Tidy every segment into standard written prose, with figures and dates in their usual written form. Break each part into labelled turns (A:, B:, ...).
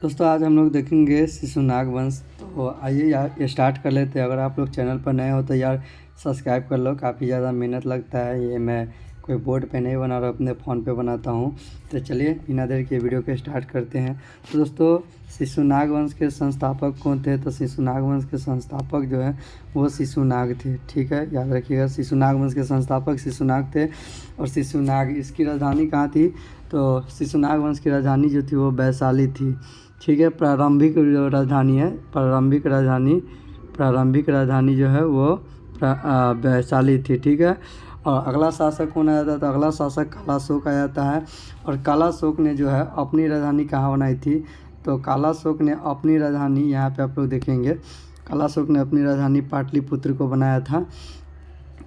A: दोस्तों आज हम लोग देखेंगे शिशुनाग वंश। तो आइए यार स्टार्ट कर लेते हैं। अगर आप लोग चैनल पर नए हो तो यार सब्सक्राइब कर लो। काफ़ी ज़्यादा मेहनत लगता है, ये मैं कोई बोर्ड पे नहीं बना रहा, अपने फ़ोन पे बनाता हूँ। तो चलिए बिना देर के वीडियो को स्टार्ट करते हैं। तो दोस्तों शिशुनाग वंश के संस्थापक कौन थे? तो शिशुनाग वंश के संस्थापक जो है वो शिशुनाग थे। ठीक है, याद रखिएगा, शिशुनाग वंश के संस्थापक शिशुनाग थे। और शिशुनाग, इसकी राजधानी कहाँ थी? तो शिशुनाग वंश की राजधानी जो थी वो वैशाली थी। ठीक है, प्रारंभिक जो राजधानी है, प्रारंभिक राजधानी जो है वो वैशाली थी। ठीक है, और अगला शासक कौन आया था? तो अगला शासक कालाशोक आया था है। और कालाशोक ने जो है अपनी राजधानी कहाँ बनाई थी? तो कालाशोक ने अपनी राजधानी, यहाँ पे आप लोग देखेंगे, कालाशोक ने अपनी राजधानी पाटलिपुत्र को बनाया था।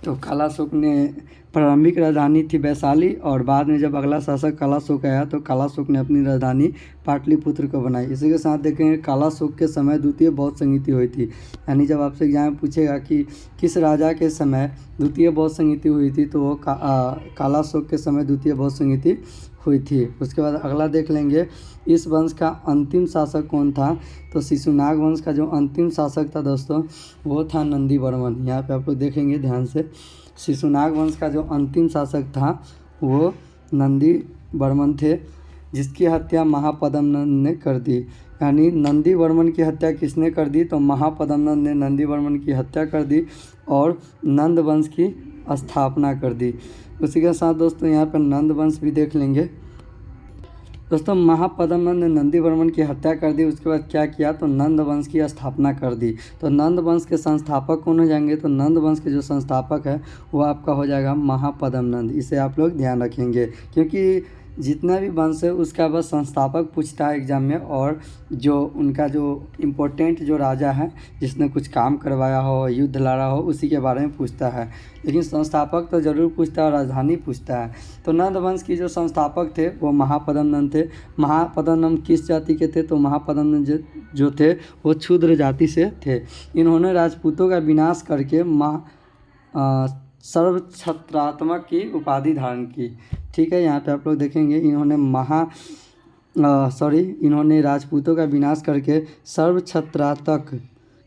A: तो कालाशोक ने प्रारंभिक राजधानी थी वैशाली, और बाद में जब अगला शासक कालाशोक आया तो कालाशोक ने अपनी राजधानी पाटलिपुत्र को बनाई। इसी के साथ देखेंगे कालाशोक के समय द्वितीय बौद्ध संहिता हुई थी। यानी जब आपसे एग्जाम में पूछेगा कि किस राजा के समय द्वितीय बौद्ध संहिता हुई थी, तो वो कालाशोक के समय द्वितीय बौद्ध संहिता हुई थी। उसके बाद अगला देख लेंगे, इस वंश का अंतिम शासक कौन था? तो शिशुनाग वंश का जो अंतिम शासक था दोस्तों वो था नंदी वर्मन। यहाँ पे आप लोग देखेंगे ध्यान से, शिशुनाग वंश का जो अंतिम शासक था वो नंदी वर्मन थे, जिसकी हत्या महापद्मनंद ने कर दी। यानी नंदी वर्मन की हत्या किसने कर दी? तो महापद्मनंद ने नंदी वर्मन की हत्या कर दी और नंद वंश की स्थापना कर दी। उसी के साथ दोस्तों यहाँ पर नंद वंश भी देख लेंगे। दोस्तों महापद्मनंद ने नंदी वर्मन की हत्या कर दी, उसके बाद क्या किया? तो नंद वंश की स्थापना कर दी। तो नंद वंश के संस्थापक कौन हो जाएंगे? तो नंद वंश के जो संस्थापक है वो आपका हो जाएगा महापद्मनंद। इसे आप लोग ध्यान रखेंगे, क्योंकि जितना भी वंश है उसका बस संस्थापक पूछता है एग्जाम में, और जो उनका जो इम्पोर्टेंट जो राजा है जिसने कुछ काम करवाया हो, युद्ध लड़ा हो, उसी के बारे में पूछता है। लेकिन संस्थापक तो ज़रूर पूछता है और राजधानी पूछता है। तो नंद वंश की जो संस्थापक थे वो महापद्मनंद थे। महापद्मनंद किस जाति के थे? तो महापद्मनंद जो थे वो क्षुद्र जाति से थे। इन्होंने राजपूतों का विनाश करके सर्वछत्रात्मक की उपाधि धारण की। ठीक है, यहाँ पे आप लोग देखेंगे इन्होंने इन्होंने राजपूतों का विनाश करके सर्वछत्रात्मक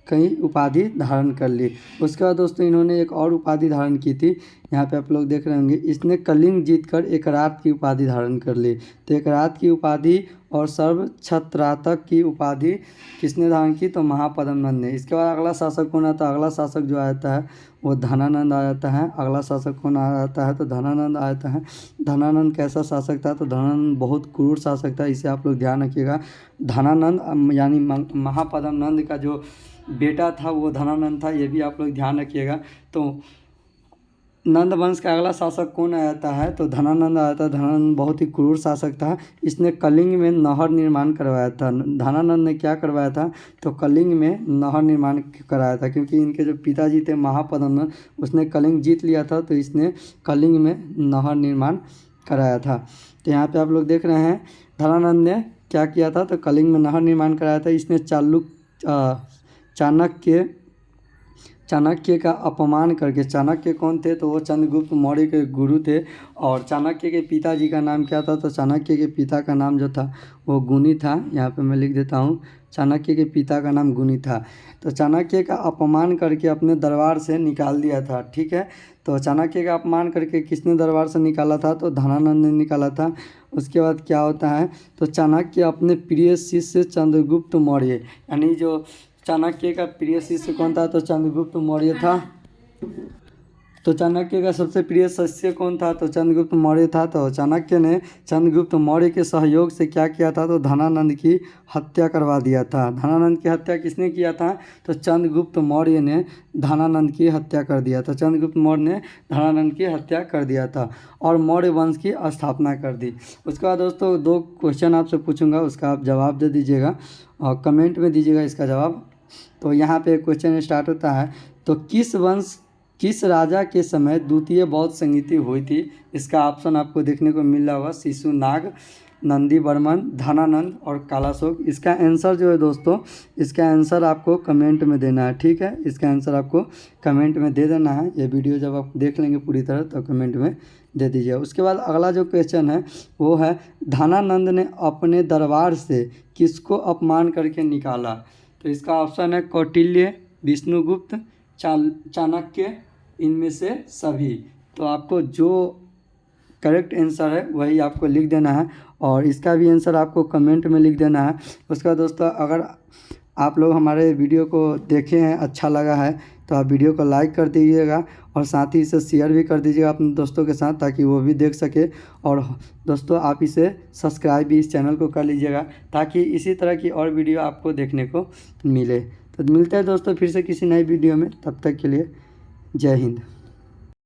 A: कई उपाधि धारण कर ली। उसके बाद दोस्तों इन्होंने एक और उपाधि धारण की थी, यहाँ पे आप लोग देख रहे होंगे, इसने कलिंग जीतकर एकरात की उपाधि धारण कर ली। तो एकरात की उपाधि और सर्वछत्रातक की उपाधि किसने धारण की? तो महापद्मनंद ने। इसके बाद अगला शासक कौन आता है? अगला शासक जो आता है वो धनानंद आ जाता है। अगला शासक कौन आ जाता है? तो धनानंद आ जाता है। धनानंद कैसा शासक था? तो धनानंद बहुत क्रूर शासक था, इसे आप लोग ध्यान रखिएगा। धनानंद यानी महापद्मनंद का जो बेटा था वो धनानंद था, ये भी आप लोग ध्यान रखिएगा। तो नंद वंश का अगला शासक कौन आ जाता है? तो धनानंद आ जाता है। धनानंद बहुत ही क्रूर शासक था, इसने कलिंग में नहर निर्माण करवाया था। धनानंद ने क्या करवाया था? तो कलिंग में नहर निर्माण कराया था, क्योंकि इनके जो पिताजी थे महापद्मनंद, उसने कलिंग जीत लिया था, तो इसने कलिंग में नहर निर्माण कराया था। तो यहाँ पे आप लोग देख रहे हैं धनानंद ने क्या किया था? तो कलिंग में नहर निर्माण कराया था। इसने चाणक्य का अपमान करके, चाणक्य कौन थे? तो वो चंद्रगुप्त मौर्य के गुरु थे। और चाणक्य के पिताजी का नाम क्या था? तो चाणक्य के पिता का नाम जो था वो गुनी था। यहाँ पे मैं लिख देता हूँ, चाणक्य के पिता का नाम गुनी था। तो चाणक्य का अपमान करके अपने दरबार से निकाल दिया था। ठीक है, तो चाणक्य का अपमान करके किसने दरबार से निकाला था? तो धनानंद ने निकाला था। उसके बाद क्या होता है? तो चाणक्य अपने प्रिय शिष्य चंद्रगुप्त मौर्य, यानी जो चाणक्य का प्रिय शिष्य कौन था? तो चंद्रगुप्त मौर्य था। तो चाणक्य का सबसे प्रिय शिष्य कौन था? तो चंद्रगुप्त मौर्य था। तो चाणक्य ने चंद्रगुप्त मौर्य के सहयोग से क्या किया था? तो धनानंद की हत्या करवा दिया था। धनानंद की हत्या किसने किया था? तो चंद्रगुप्त मौर्य ने धनानंद की हत्या कर दिया था। चंद्रगुप्त मौर्य ने धनानंद की हत्या कर दिया था और मौर्य वंश की स्थापना कर दी। उसके बाद दोस्तों 2 क्वेश्चन आपसे पूछूंगा, उसका आप जवाब दे दीजिएगा और कमेंट में दीजिएगा इसका जवाब। तो यहाँ पे क्वेश्चन स्टार्ट होता है, तो किस राजा के समय द्वितीय बौद्ध संहिता हुई थी? इसका ऑप्शन आपको देखने को मिल रहा होगा, शिशुनाग नंदी बर्मन, धनानंद और कालाशोक। इसका आंसर जो है दोस्तों, इसका आंसर आपको कमेंट में देना है, ठीक है। इसका आंसर आपको कमेंट में दे देना है। ये वीडियो जब आप देख लेंगे पूरी तरह तो कमेंट में दे दीजिए। उसके बाद अगला जो क्वेश्चन है वो है, धनानंद ने अपने दरबार से किसको अपमान करके निकाला? तो इसका ऑप्शन है कौटिल्य, विष्णुगुप्त, चाणक्य, इनमें से सभी। तो आपको जो करेक्ट आंसर है वही आपको लिख देना है और इसका भी आंसर आपको कमेंट में लिख देना है। उसके बाद दोस्तों, अगर आप लोग हमारे वीडियो को देखे हैं, अच्छा लगा है, तो आप वीडियो को लाइक कर दीजिएगा और साथ ही इसे शेयर भी कर दीजिएगा अपने दोस्तों के साथ, ताकि वो भी देख सके। और दोस्तों, आप इसे सब्सक्राइब भी इस चैनल को कर लीजिएगा, ताकि इसी तरह की और वीडियो आपको देखने को मिले। तो मिलते हैं दोस्तों फिर से किसी नई वीडियो में, तब तक के लिए जय हिंद।